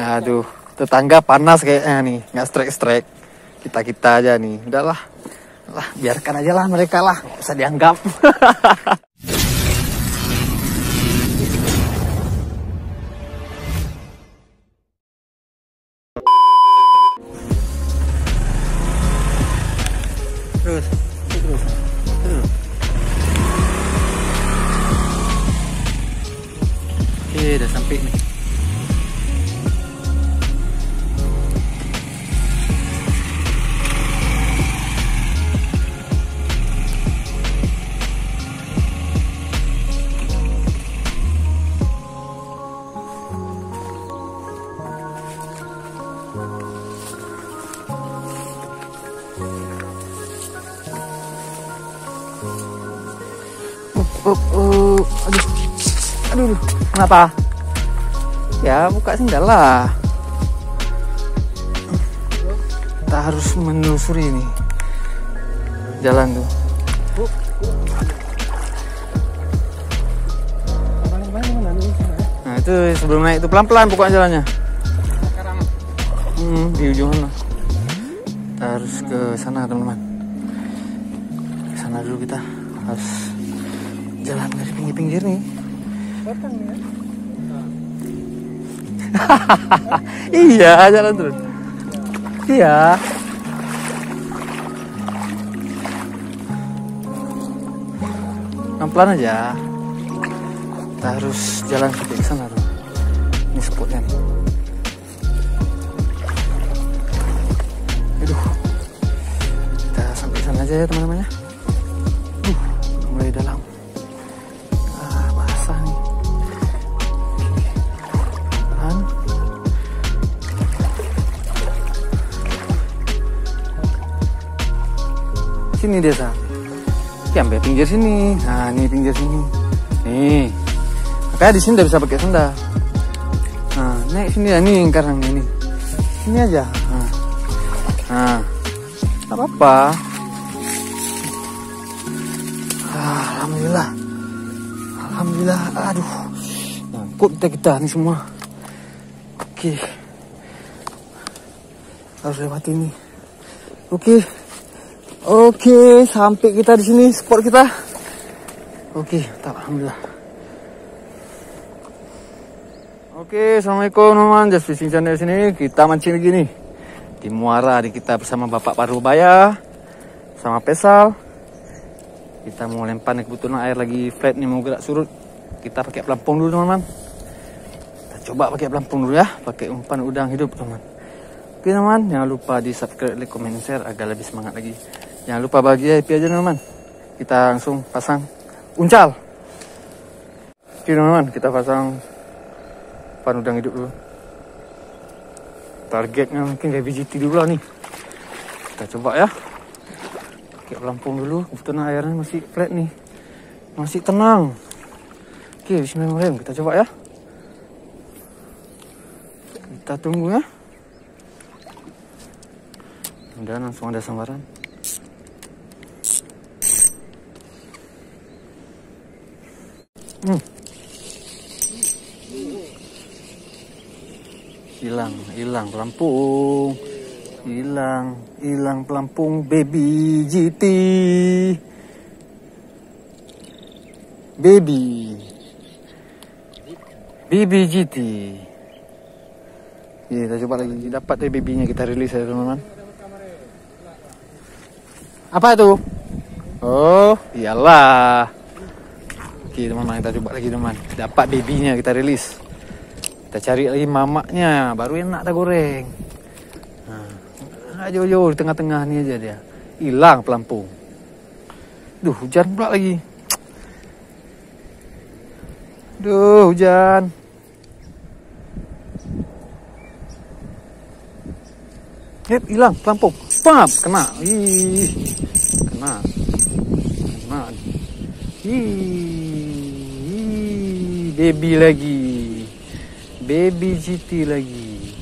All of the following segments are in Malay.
Aduh, tetangga panas kayaknya nih, nggak strek-strek. Kita aja nih, udahlah, biarkan aja lah mereka lah, nggak usah dianggap. Terus. Oke, udah sampai nih. Aduh, kenapa? Ya buka sendal lah. Kita harus menelusuri nih jalan tuh. Nah itu sebelum naik itu pelan-pelan pokoknya jalannya. Di ujung sana. Kita harus ke sana teman-teman. Ke sana dulu kita harus jalan dari pinggir-pinggir nih. Iya, jalan terus. Iya. Pelan-pelan aja. Kita harus jalan sampai ke sana tuh. Ini spotnya nih. Aduh. Kita sampai sana aja ya teman-teman ya. Mulai dalam. Sini desa, sampai pinggir sini. Nah, ini pinggir sini. Nih, makanya di sini udah bisa pakai sendal. Nah, naik sini ya, nih karang ini. Sini aja. Nah, apa-apa. Alhamdulillah. Alhamdulillah. Aduh, nyangkut kita nih semua. Oke, harus lewati ini. Oke, sampai kita di sini spot kita. Oke, alhamdulillah. Oke, assalamualaikum teman-teman. Just Fishing Channel sini kita mancing lagi nih di muara di kita bersama Bapak Parubaya sama Pesal. Kita mau lempar nih, kebetulan air lagi flat nih, mau gerak surut. Kita pakai pelampung dulu teman-teman. Kita coba pakai pelampung dulu ya, pakai umpan udang hidup teman-teman. Oke teman-teman, jangan lupa di subscribe, like, comment, share agar lebih semangat lagi. Jangan lupa bahagia happy aja teman-teman. Kita langsung pasang uncal. Oke teman-teman, kita pasang umpan udang hidup dulu. Targetnya mungkin kayak BGT dulu lah nih. Kita coba ya. Pakai pelampung dulu, kebetulan airnya masih flat nih. Masih tenang. Oke, bismillahirrahmanirrahim. Kita coba ya. Kita tunggu ya. Udah langsung ada sambaran. Hilang pelampung. Hilang pelampung baby GT. Baby GT. Ya, kita coba lagi, dapat deh babynya, kita rilis ya teman-teman. Apa itu? Oh, iyalah. Oke teman-teman, kita coba lagi teman. Dapat babynya, kita rilis. Kita cari lagi mamaknya, baru enak kita goreng. Nah, jauh-jauh di tengah-tengah nih aja dia. Hilang pelampung. Duh, hujan pula lagi. Duh, hujan. Hilang pelampung. Pap, kena. Kena. Baby lagi. Baby GT lagi.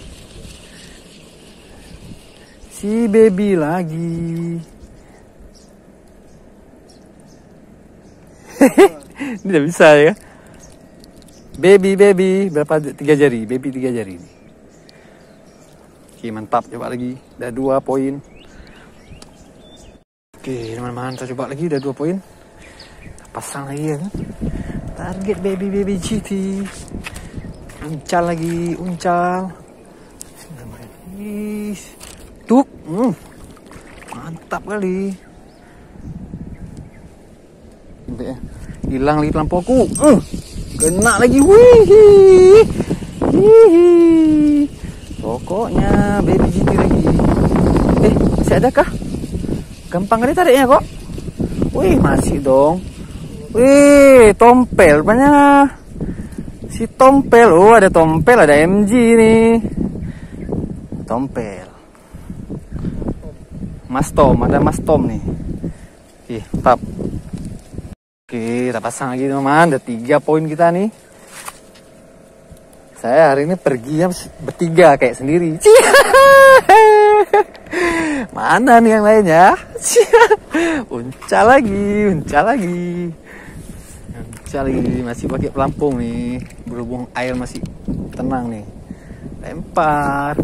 Si baby lagi. Ini tidak bisa ya. Baby berapa 3 jari? Baby 3 jari ini. Oke, mantap. Coba lagi. Udah 2 poin. Oke, teman-teman, kita coba lagi. Udah 2 poin. Kita pasang lagi ya kan. Target baby GT. Uncal lagi, uncal. Tuk. Mantap kali. Hilang lagi pelampoku. Kena lagi. Wih. Pokoknya baby GT lagi. Masih ada kah? Gampang kali tariknya kok. Wih, masih dong. Wih, tompel banyak. Si tompel. Oh, ada tompel, ada MG nih. Tompel. Mas Tom, ada Mas Tom nih. Oke, mantap. Oke, kita pasang lagi teman-teman. Ada 3 poin kita nih. Saya hari ini perginya bertiga kayak sendiri. Mana nih yang lainnya? Uncal lagi. Masih pakai pelampung nih. Berhubung air masih tenang nih. Lempar.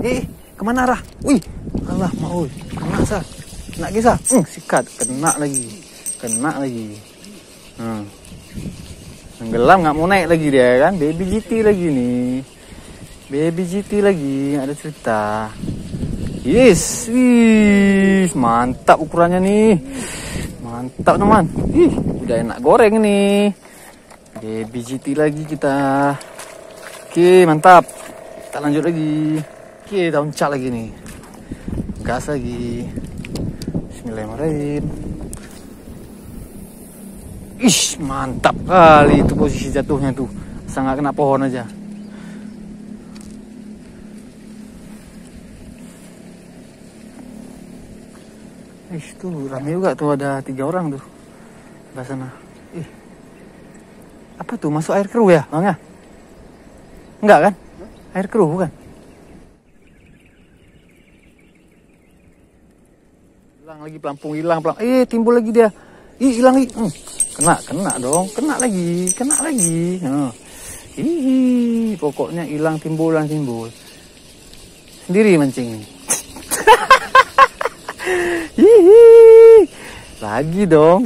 Kemana arah? Wih, alah mau. Kena sah. Kena kisah. Sikat. Kena lagi. Tenggelam nggak mau naik lagi dia kan. Baby GT lagi nih. Ada cerita. Yes, mantap ukurannya nih. Mantap teman. Udah enak goreng nih. Baby GT lagi kita. Oke, mantap. Kita lanjut lagi. Oke, kita uncal lagi nih. Gas lagi. Bismillahirrahmanirrahim. Mantap kali itu posisi jatuhnya tuh. Sangat kena pohon aja. Tuh rame juga tuh, ada 3 orang tuh di sana. Apa tuh, masuk air keruh ya Bang ya? Enggak kan? Air keruh bukan? Hilang lagi pelampung, timbul lagi dia. Hilang lagi. Kena dong, kena lagi. Pokoknya hilang timbul. Sendiri mancing nih. Lagi dong.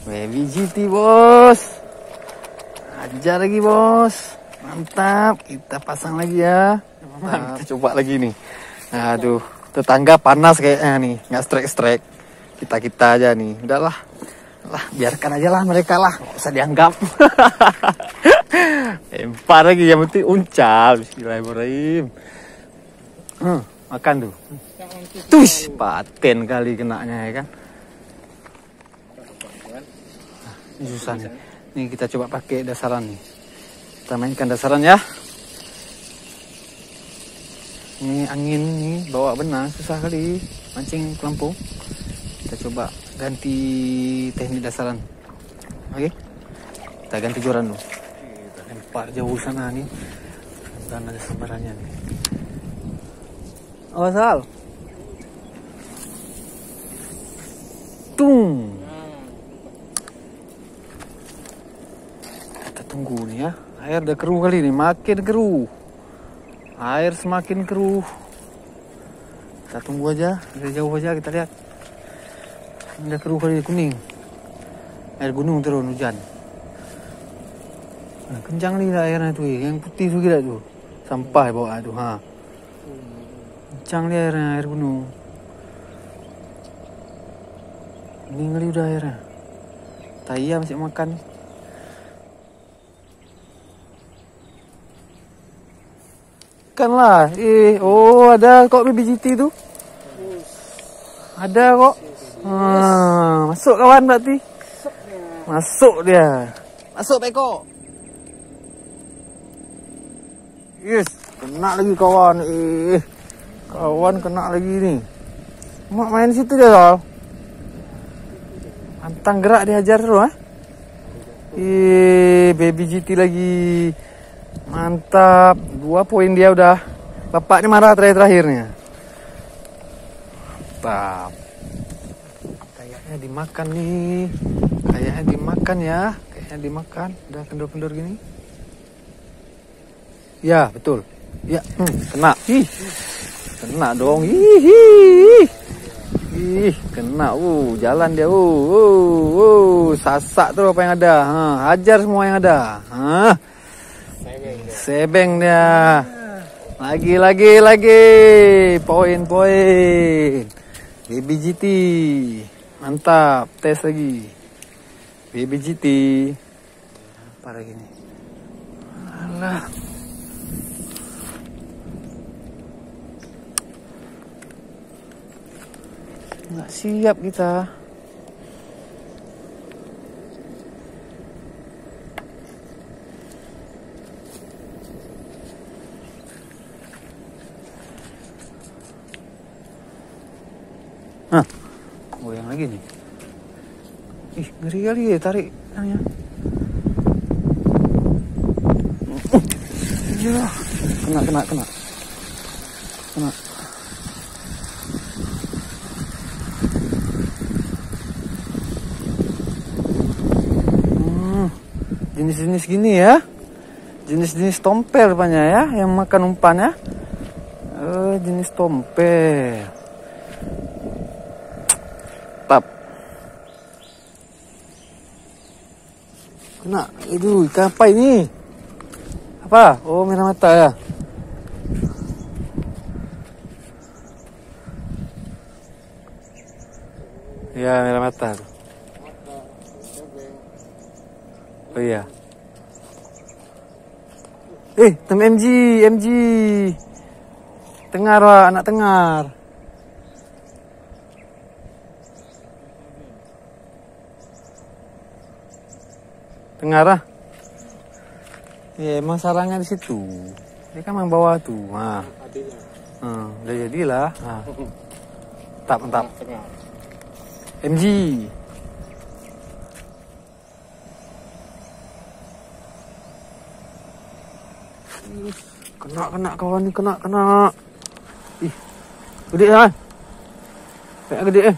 Baby GT bos. Ajar lagi bos. Mantap. Kita pasang lagi ya. Kita coba lagi nih. Aduh, tetangga panas kayaknya nih. Nggak strike. Kita aja nih. Udahlah. Biarkan aja lah mereka lah. Nggak usah dianggap. Lempar lagi, yang penting uncal. Bismillahirrahmanirrahim. Makan tuh. Paten kali kenanya ya kan. Ini susah nih. Nih kita coba pakai dasaran nih. Kita mainkan dasaran ya. Ini angin nih bawa benang susah kali mancing pelampung. Kita coba ganti teknik dasaran. Oke. Kita ganti joran dulu. Kita lempar jauh sana nih. Dan ada sebarannya nih. Awas Al. Tung. Kita tunggu nih ya. Air udah keruh kali nih, makin keruh. Air semakin keruh. Kita tunggu aja, dari jauh aja kita lihat. Udah keruh kali, kuning. Air gunung turun hujan. Nah, kencang nih airnya tuh, yang putih tuh gila tuh. Sampah bawa tuh, kencang nih airnya, air gunung. Ini ngeli udah airnya. Taya masih makan. Kan lah, ada kok baby GT tuh. Ada kok. Masuk kawan berarti. Masuk dia. Masuk Peko. Yes, kena lagi kawan. Kawan kena lagi nih. Mau main situ dia Sol. Pantang gerak dihajar terus baby GT lagi. Mantap. 2 poin dia udah. Bapak ini marah terakhirnya. Mantap. Kayaknya dimakan nih. Kayaknya dimakan ya. Kayaknya dimakan. Udah kendor-kendor gini. Ya betul. Ya, kena. Ih, kena dong. Ih, kena. Jalan dia. Sasak tuh apa yang ada. Hajar semua yang ada. Sebeng dia. Lagi. Poin. Baby GT. Mantap. Tes lagi. Baby GT. Apa lagi nih? Alah. Nggak siap kita. Goyang lagi nih. Ih, ngeri kali ya tarik. Ya, kena. Jenis-jenis gini ya. Jenis-jenis tompel rupanya ya, yang makan umpan ya. Jenis tompel. Tap. Kena. Aduh, ikan apa ini? Apa? Oh, merah mata ya. Ya, merah mata. Oh iya. MG. Tengar, Wak, anak tengar. Tengar ah. Ya, emang sarangnya di situ. Dia kan memang bawah tuh. Udah jadilah. Mantap. MG. Kena kawan nih, kena. Ih, gede kan? Kayak gede .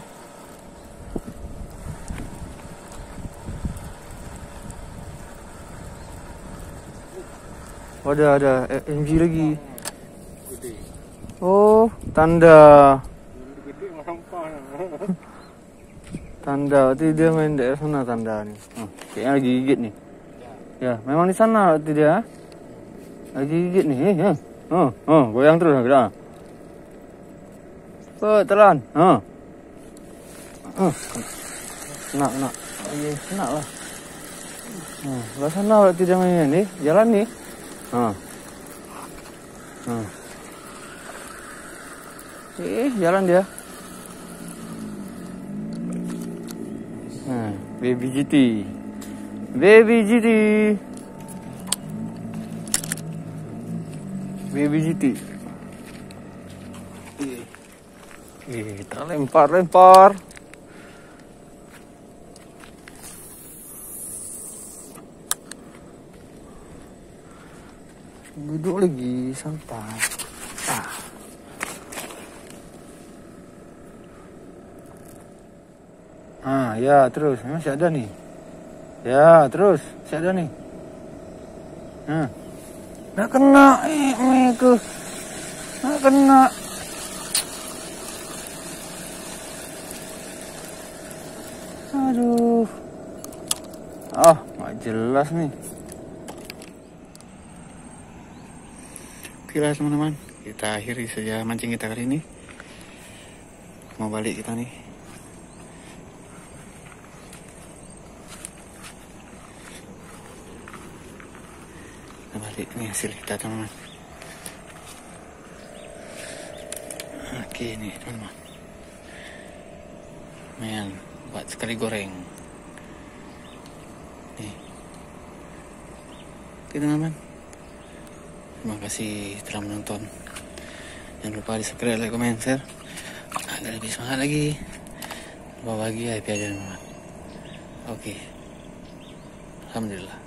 Ada MG lagi. Oh, tanda. Tanda, berarti dia main daerah sana tanda nih. Kayaknya lagi gigit nih. Ya, memang di sana berarti dia. Lagi gigit nih. Goyang terus kita. Telan. Kena. Iya, kena lah. Belah sana berarti dia main nih. Jalan nih. Jalan dia. Baby GT. Kita lempar. Duduk lagi, santai. Ya terus, masih ada nih. Ya terus, masih ada nih. Nggak kena, nggak kena. Aduh, nggak jelas nih. Oke lah teman-teman, kita akhiri saja mancing kita kali ini. Mau balik kita nih. Balik nih hasil kita teman-teman. Oke nih teman-teman, lumayan buat sekali goreng nih. Oke teman-teman, terima kasih telah menonton. Jangan lupa di subscribe, like, comment, share agar lebih semangat lagi bahagia happy aja teman-teman. Oke, alhamdulillah.